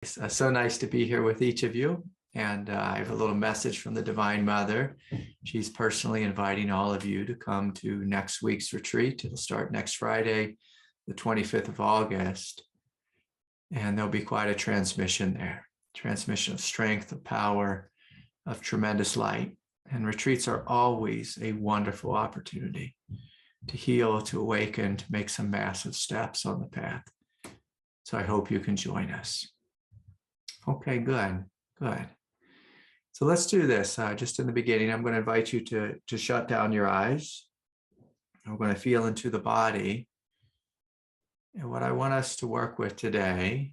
So nice to be here with each of you. And I have a little message from the Divine Mother. She's personally inviting all of you to come to next week's retreat. It'll start next Friday, the 25th of August. And there'll be quite a transmission there. Transmission of strength, of power, of tremendous light. And retreats are always a wonderful opportunity to heal, to awaken, to make some massive steps on the path. So I hope you can join us. Okay, good. So let's do this. Just in the beginning, I'm going to invite you to shut down your eyes. We're going to feel into the body. And what I want us to work with today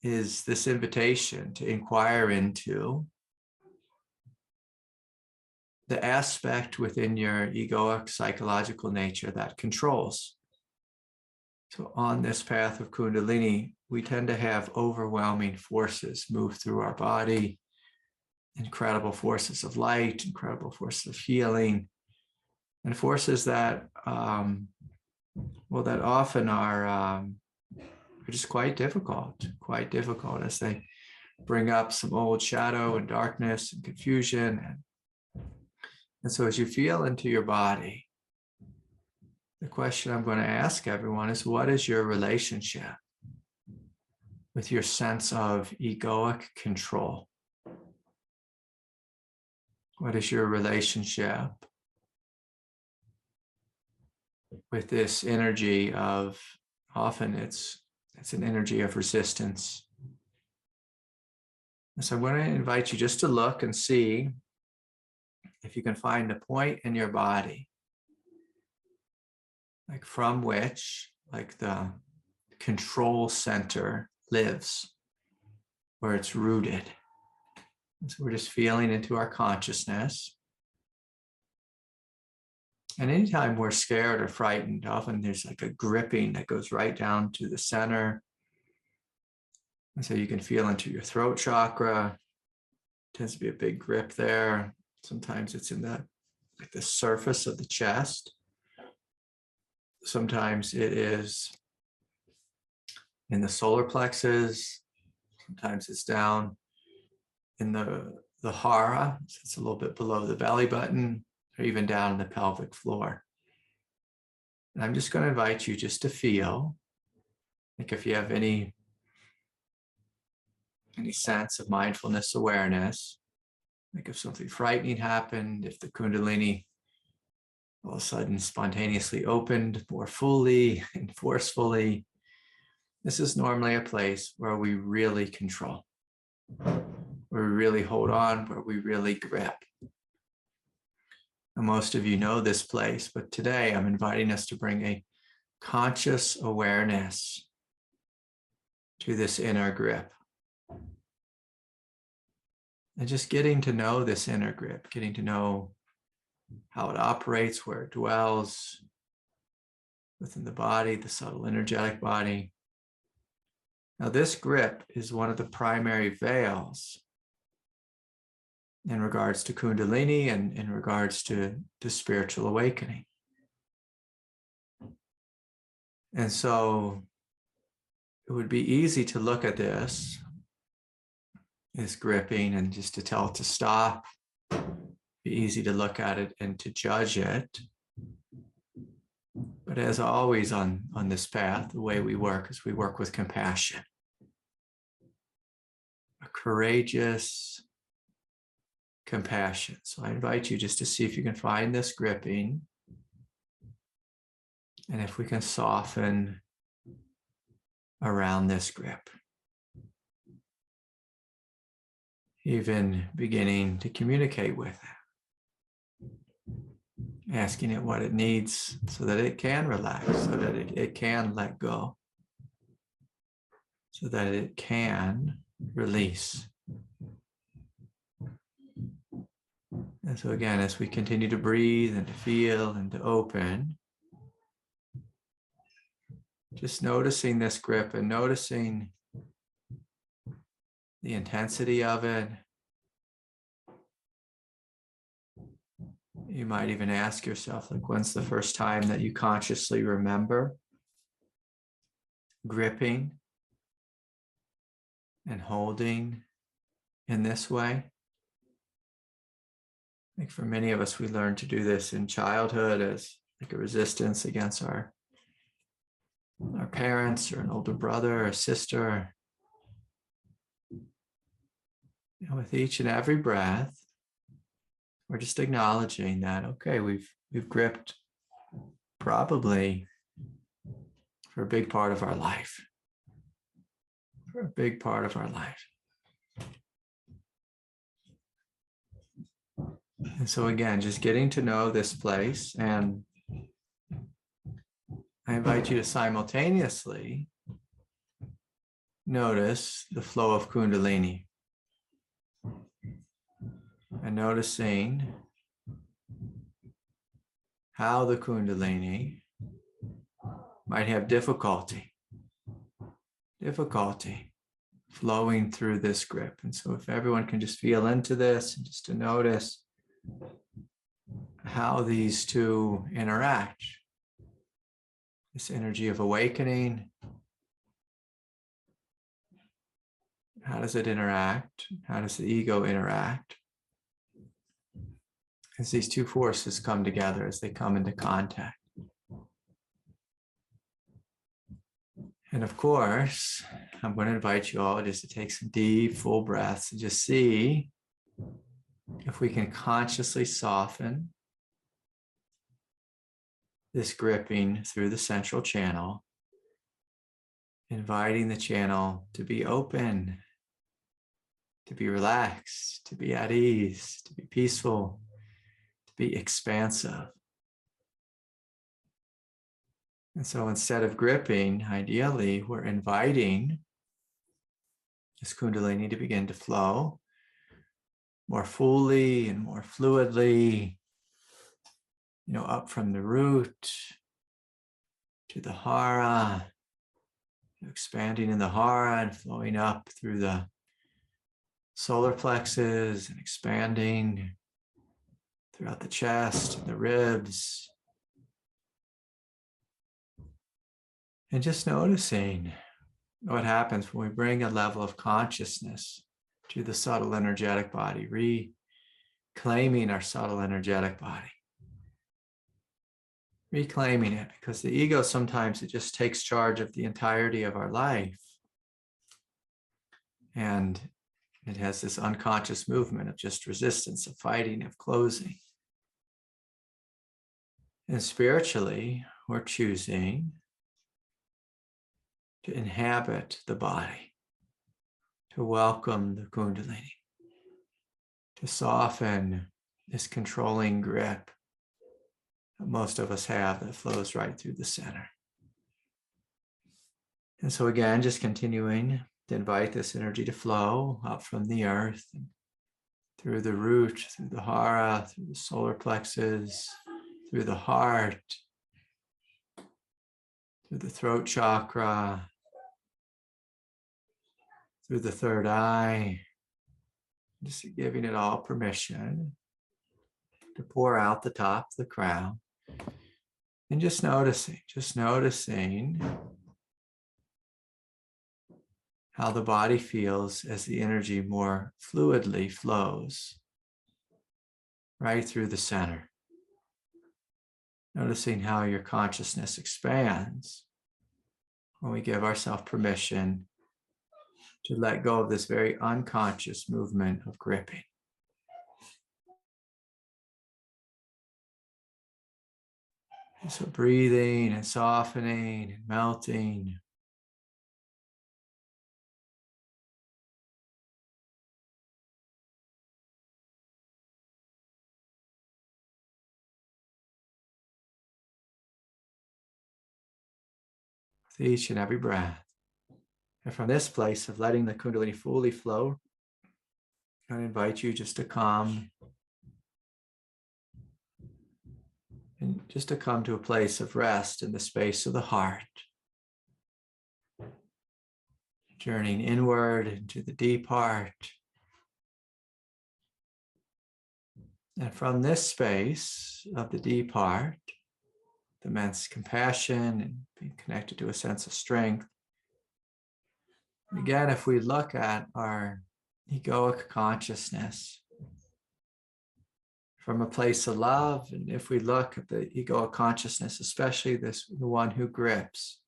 is this invitation to inquire into the aspect within your egoic psychological nature that controls. So on this path of Kundalini, we tend to have overwhelming forces move through our body, incredible forces of light, incredible forces of healing, and forces that, that often are just quite difficult as they bring up some old shadow and darkness and confusion. And so as you feel into your body, the question I'm going to ask everyone is, what is your relationship with your sense of egoic control? What is your relationship with this energy of, often it's an energy of resistance. And so I'm going to invite you just to look and see if you can find a point in your body, like from which, like the control center lives, where it's rooted. And so we're just feeling into our consciousness. And anytime we're scared or frightened, often there's like a gripping that goes right down to the center. And so you can feel into your throat chakra. Tends to be a big grip there. Sometimes it's in the surface of the chest. Sometimes it is in the solar plexus. Sometimes it's down in the hara. So it's a little bit below the belly button, or even down in the pelvic floor. And I'm just going to invite you just to feel, like if you have any sense of mindfulness awareness, like if something frightening happened, if the Kundalini all of a sudden spontaneously opened more fully and forcefully. This is normally a place where we really control, where we really hold on, where we really grip. And most of you know this place, but today I'm inviting us to bring a conscious awareness to this inner grip. And just getting to know this inner grip, getting to know how it operates, where it dwells within the body, the subtle energetic body. Now, this grip is one of the primary veils in regards to Kundalini and in regards to spiritual awakening. And so it would be easy to look at this gripping and just to tell it to stop. Be easy to look at it and to judge it. But as always on this path, the way we work is we work with compassion. A courageous compassion. So I invite you just to see if you can find this gripping. And if we can soften around this grip. Even beginning to communicate with it. Asking it what it needs so that it can relax, so that it can let go, so that it can release. And so again, as we continue to breathe and to feel and to open, just noticing this grip and noticing the intensity of it. You might even ask yourself, like, when's the first time that you consciously remember gripping and holding in this way. I think for many of us, we learn to do this in childhood as like a resistance against our parents or an older brother or sister. And with each and every breath, we're just acknowledging that, okay, we've gripped probably for a big part of our life. For a big part of our life. And so again, just getting to know this place, and I invite you to simultaneously notice the flow of Kundalini. And noticing how the Kundalini might have difficulty flowing through this grip. And so if everyone can just feel into this and just to notice how these two interact, this energy of awakening, how does it interact? How does the ego interact? As these two forces come together, as they come into contact. And of course, I'm going to invite you all just to take some deep, full breaths and just see if we can consciously soften this gripping through the central channel, inviting the channel to be open, to be relaxed, to be at ease, to be peaceful, to be expansive. And so instead of gripping, ideally, we're inviting this Kundalini to begin to flow more fully and more fluidly, up from the root to the hara, expanding in the hara and flowing up through the solar plexus and expanding throughout the chest and the ribs. And just noticing what happens when we bring a level of consciousness to the subtle energetic body, reclaiming our subtle energetic body. Reclaiming it, because the ego sometimes it just takes charge of the entirety of our life. And it has this unconscious movement of just resistance, of fighting, of closing. And spiritually, we're choosing to inhabit the body, to welcome the Kundalini, to soften this controlling grip that most of us have that flows right through the center. And so again, just continuing to invite this energy to flow up from the earth, and through the root, through the hara, through the solar plexus, through the heart, through the throat chakra, through the third eye, just giving it all permission to pour out the top of the crown, and just noticing how the body feels as the energy more fluidly flows right through the center. Noticing how your consciousness expands when we give ourselves permission to let go of this very unconscious movement of gripping. And so breathing and softening and melting. With each and every breath. And from this place of letting the Kundalini fully flow, I invite you just to come and just to come to a place of rest in the space of the heart. Journeying inward into the deep heart. And from this space of the deep heart, the immense compassion and being connected to a sense of strength, Again, if we look at our egoic consciousness from a place of love, and if we look at the egoic consciousness, especially the one who grips,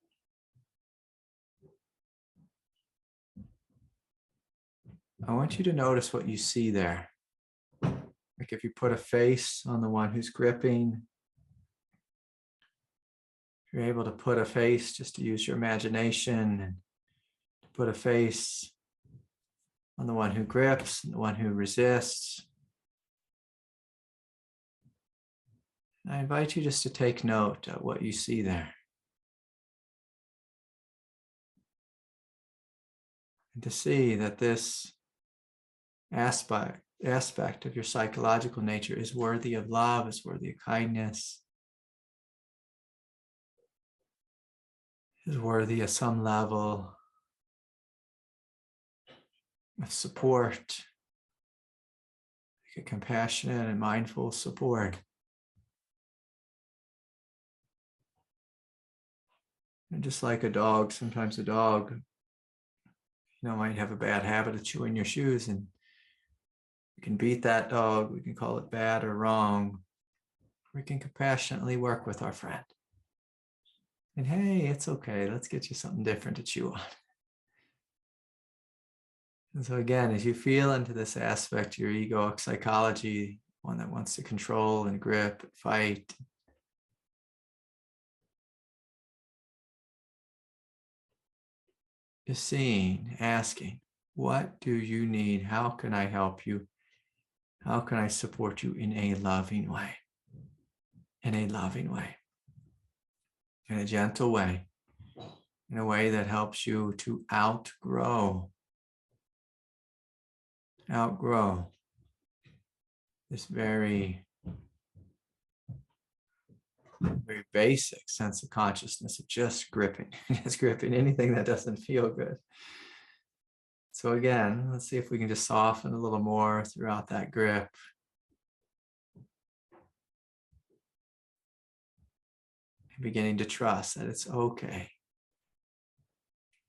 I want you to notice what you see there. Like if you put a face on the one who's gripping, if you're able to put a face, just to use your imagination, and to put a face on the one who grips and the one who resists. I invite you just to take note of what you see there. And to see that this aspect of your psychological nature is worthy of love, is worthy of kindness, is worthy of some level of support, like a compassionate and mindful support. And just like a dog, sometimes a dog, might have a bad habit of chewing your shoes, and we can beat that dog. We can call it bad or wrong. We can compassionately work with our friend. And hey, it's okay. Let's get you something different to chew on. And so again, as you feel into this aspect, your egoic psychology, one that wants to control and grip and fight, just seeing, asking, what do you need? How can I help you? How can I support you in a loving way? In a loving way. In a gentle way. In a way that helps you to outgrow this very basic sense of consciousness of just gripping, just gripping anything that doesn't feel good. So again, let's see if we can just soften a little more throughout that grip. And beginning to trust that it's okay.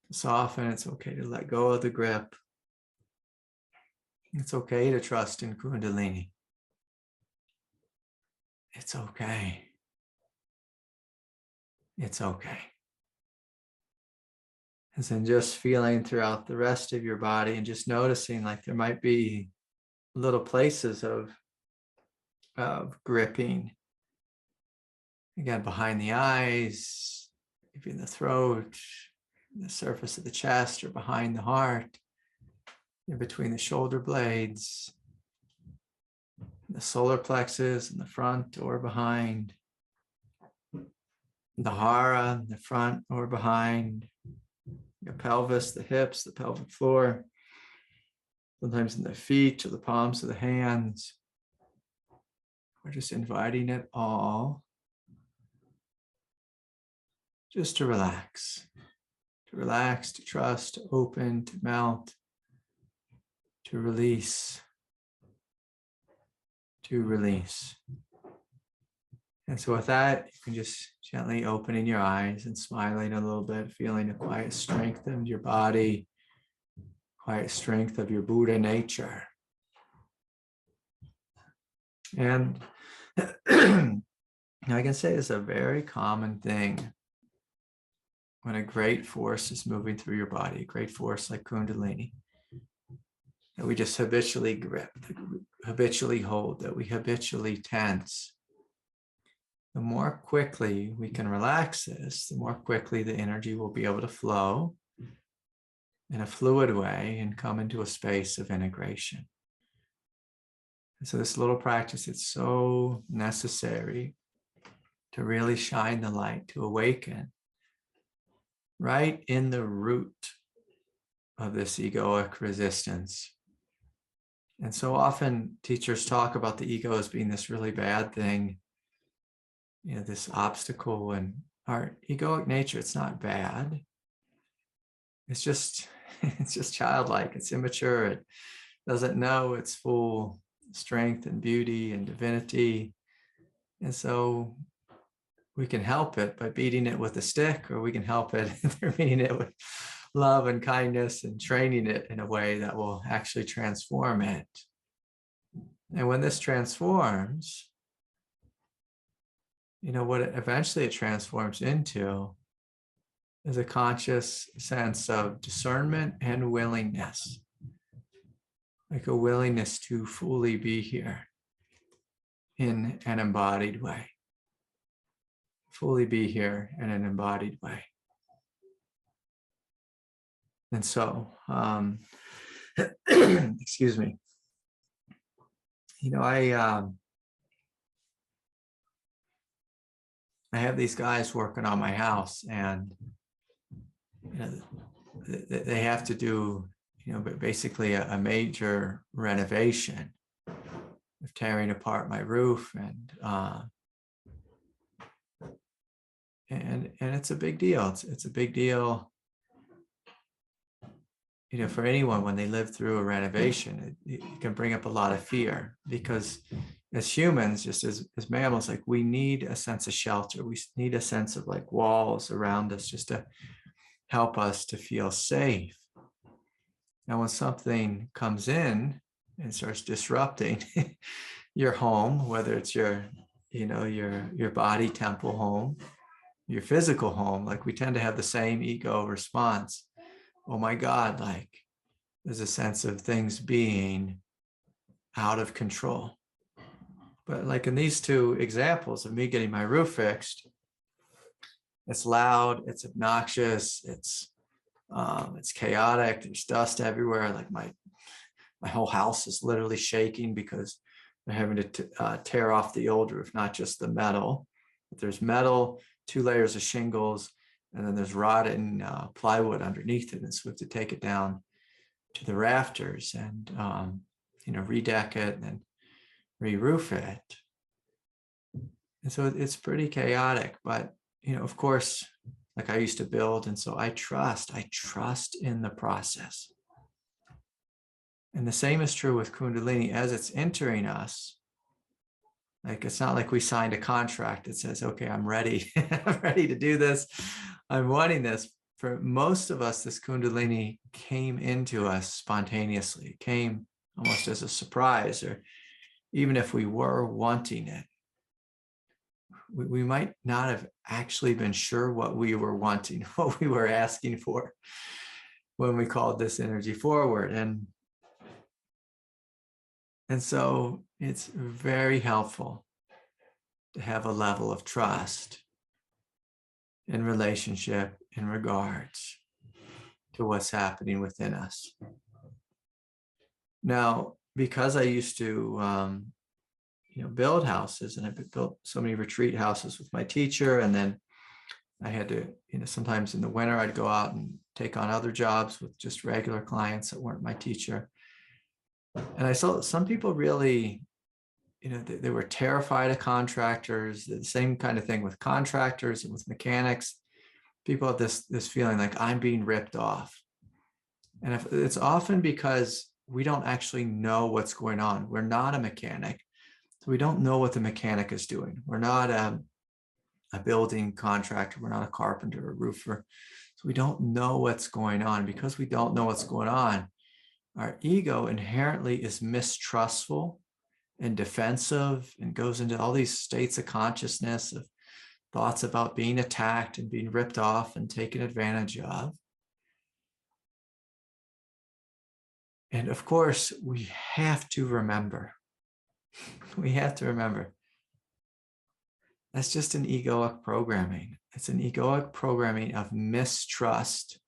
To soften, it's okay to let go of the grip. It's okay to trust in Kundalini. It's okay. It's okay. And then just feeling throughout the rest of your body and just noticing like there might be little places of gripping. Again, behind the eyes, maybe in the throat, the surface of the chest, or behind the heart, in between the shoulder blades, the solar plexus in the front or behind, the hara in the front or behind, the pelvis, the hips, the pelvic floor, sometimes in the feet or the palms of the hands. We're just inviting it all just to relax, to trust, to open, to melt, to release, to release. And so with that, you can just gently opening your eyes and smiling a little bit, feeling the quiet strength of your body, quiet strength of your Buddha nature. And I can say it's a very common thing when a great force is moving through your body, a great force like Kundalini, that we just habitually grip, that we habitually hold, that we habitually tense. The more quickly we can relax this, the more quickly the energy will be able to flow in a fluid way and come into a space of integration. And so this little practice, it's so necessary to really shine the light, to awaken right in the root of this egoic resistance. And so often teachers talk about the ego as being this really bad thing, this obstacle, and our egoic nature, it's not bad. It's just childlike, it's immature, it doesn't know its full strength and beauty and divinity. And so we can help it by beating it with a stick, or we can help it through beating it love and kindness and training it in a way that will actually transform it. And when this transforms, what eventually it transforms into is a conscious sense of discernment and willingness, like a willingness to fully be here in an embodied way, fully be here in an embodied way. And so, excuse me, I have these guys working on my house, and they have to do, basically a major renovation of tearing apart my roof, and it's a big deal. It's a big deal, for anyone when they live through a renovation. It can bring up a lot of fear, because as humans, just as mammals, like, we need a sense of shelter. We need a sense of like walls around us just to help us to feel safe. Now, when something comes in and starts disrupting your home, whether it's your body temple home, your physical home, like, we tend to have the same ego response. Oh my God, like, there's a sense of things being out of control. But like in these two examples of me getting my roof fixed, it's loud, it's obnoxious, it's chaotic, there's dust everywhere. Like my whole house is literally shaking because they're having to tear off the old roof, not just the metal. But there's metal, 2 layers of shingles, and then there's rotten plywood underneath it. And so we have to take it down to the rafters and redeck it and re-roof it. And so it's pretty chaotic, but of course, like, I used to build, and so I trust in the process. And the same is true with Kundalini. As it's entering us, like, it's not like we signed a contract that says, okay, I'm ready. I'm ready to do this. I'm wanting this. For most of us, this Kundalini came into us spontaneously. It came almost as a surprise, or even if we were wanting it, we might not have actually been sure what we were wanting, what we were asking for when we called this energy forward. And so it's very helpful to have a level of trust in relationship, in regards to what's happening within us. Now, because I used to build houses, and I built so many retreat houses with my teacher, and then I had to, sometimes in the winter I'd go out and take on other jobs with just regular clients that weren't my teacher. And I saw some people really, they were terrified of contractors. The same kind of thing with contractors and with mechanics. People have this feeling like, I'm being ripped off. And if it's often because we don't actually know what's going on. We're not a mechanic. So we don't know what the mechanic is doing. We're not a building contractor. We're not a carpenter or roofer. So we don't know what's going on. Because we don't know what's going on, our ego inherently is mistrustful and defensive, and goes into all these states of consciousness of thoughts about being attacked and being ripped off and taken advantage of. And of course, we have to remember, that's just an egoic programming. It's an egoic programming of mistrust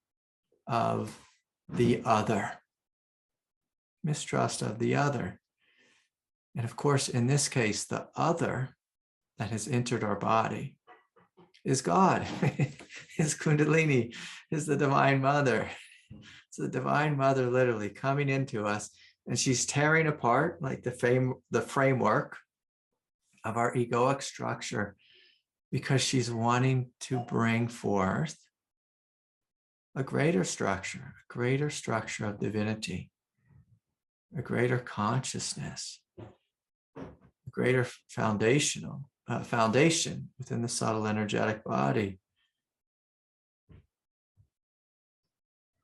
of the other. Mistrust of the other. And of course, in this case, the other that has entered our body is God, is Kundalini, is the Divine Mother. It's the Divine Mother literally coming into us, and she's tearing apart like the framework of our egoic structure, because she's wanting to bring forth a greater structure of divinity, a greater consciousness, a greater foundation within the subtle energetic body.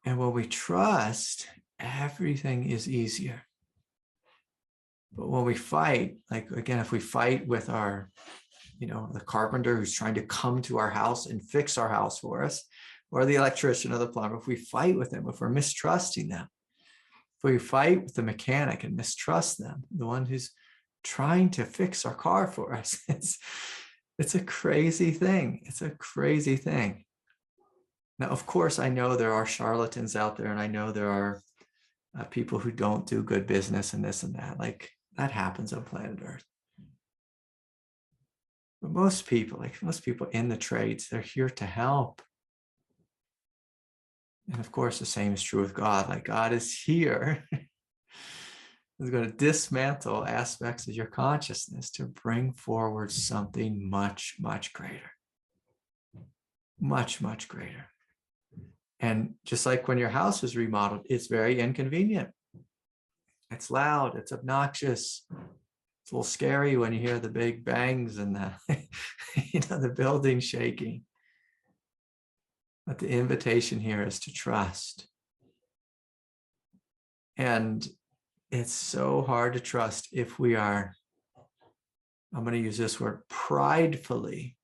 And when we trust, everything is easier. But when we fight, like again, if we fight with our, the carpenter who's trying to come to our house and fix our house for us, or the electrician or the plumber, if we fight with them, if we're mistrusting them, if we fight with the mechanic and mistrust them, the one who's trying to fix our car for us, it's a crazy thing. It's a crazy thing. Now, of course, I know there are charlatans out there, and I know there are people who don't do good business and this and that. Like, that happens on planet Earth. But most people in the trades, they're here to help. And of course, the same is true with God. Like, God is here. He's going to dismantle aspects of your consciousness to bring forward something much, much greater. Much, much greater. And just like when your house is remodeled, it's very inconvenient. It's loud, it's obnoxious. It's a little scary when you hear the big bangs and the building shaking. But the invitation here is to trust. And it's so hard to trust if we are, I'm going to use this word, pridefully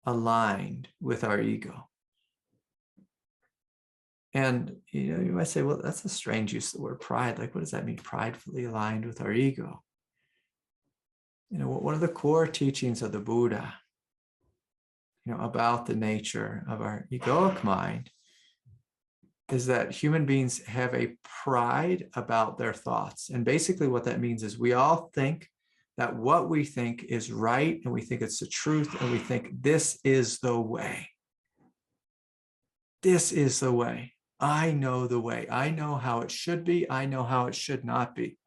aligned with our ego. And you might say, well, that's a strange use of the word pride. Like, what does that mean? Pridefully aligned with our ego. One of the core teachings of the Buddha, about the nature of our egoic mind is that human beings have a pride about their thoughts. And basically what that means is we all think that what we think is right, and we think it's the truth, and we think this is the way. This is the way. I know the way. I know how it should be. I know how it should not be.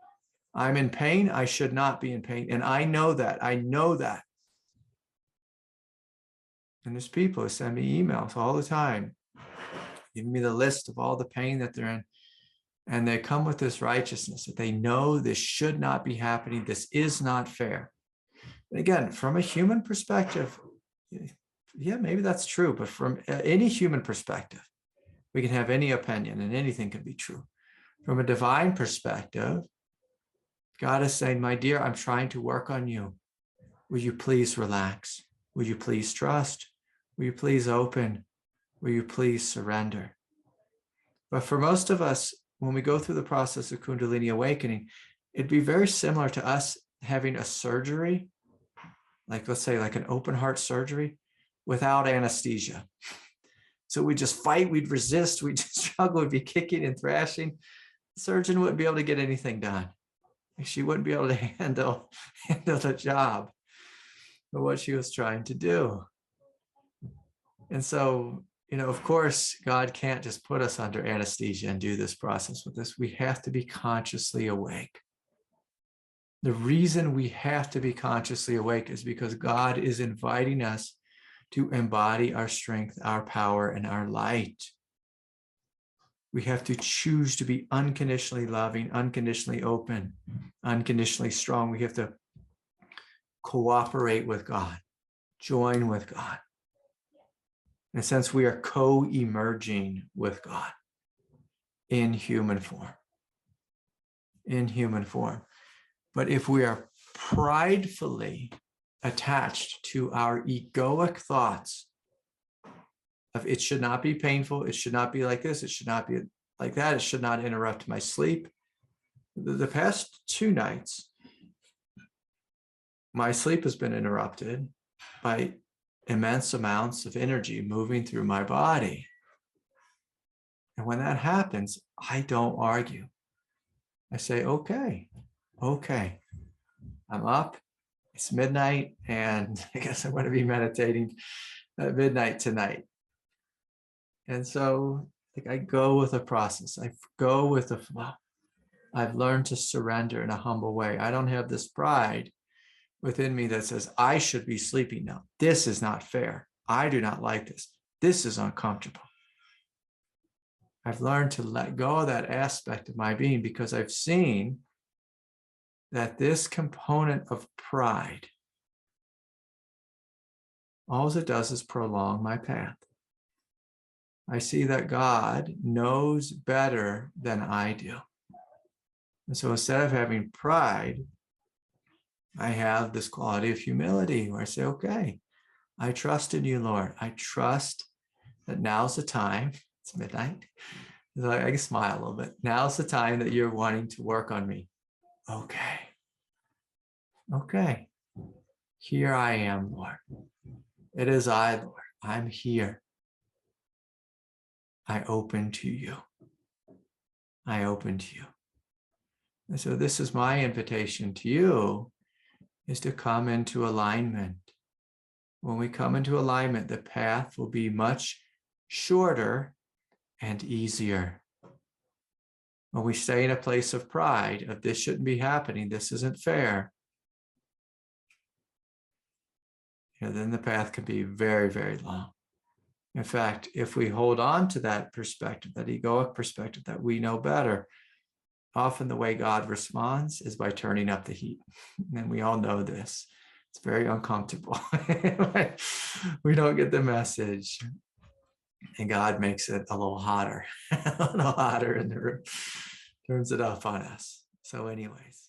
I'm in pain. I should not be in pain. And I know that. I know that. And there's people who send me emails all the time, giving me the list of all the pain that they're in. And they come with this righteousness that they know this should not be happening. This is not fair. And again, from a human perspective, yeah, maybe that's true. But from any human perspective, we can have any opinion and anything can be true. From a divine perspective, God is saying, my dear, I'm trying to work on you. Will you please relax? Will you please trust? Will you please open? Will you please surrender? But for most of us, when we go through the process of Kundalini awakening, it'd be very similar to us having a surgery, like let's say like an open heart surgery without anesthesia. So we just fight, we'd resist, we'd struggle, we'd be kicking and thrashing. The surgeon wouldn't be able to get anything done. She wouldn't be able to handle the job of what she was trying to do. And so, of course, God can't just put us under anesthesia and do this process with us. We have to be consciously awake. The reason we have to be consciously awake is because God is inviting us to embody our strength, our power, and our light. We have to choose to be unconditionally loving, unconditionally open, unconditionally strong. We have to cooperate with God, join with God. In a sense, we are co-emerging with God in human form. In human form. But if we are pridefully attached to our egoic thoughts of it should not be painful, it should not be like this, it should not be like that, it should not interrupt my sleep. The past 2 nights, my sleep has been interrupted by immense amounts of energy moving through my body. And when that happens, I don't argue. I say, okay, I'm up, it's midnight, and I guess I'm going to be meditating at midnight tonight. And so I go with a process. I go with the flow. I've learned to surrender in a humble way. I don't have this pride within me that says, I should be sleeping now. This is not fair. I do not like this. This is uncomfortable. I've learned to let go of that aspect of my being because I've seen that this component of pride all it does is prolong my path. I see that God knows better than I do. And so instead of having pride, I have this quality of humility where I say, okay, I trust in you, Lord. I trust that now's the time. It's midnight. So I can smile a little bit. Now's the time that you're wanting to work on me. Okay. Okay. Here I am, Lord. It is I, Lord. I'm here. I open to you. I open to you. And so this is my invitation to you, is to come into alignment. When we come into alignment, the path will be much shorter and easier. When we stay in a place of pride, of this shouldn't be happening, this isn't fair, then the path can be very, very long. In fact, if we hold on to that perspective, that egoic perspective, that we know better, often the way God responds is by turning up the heat. And we all know this. It's very uncomfortable. We don't get the message. And God makes it a little hotter, a little hotter in the room, turns it up on us. So anyways.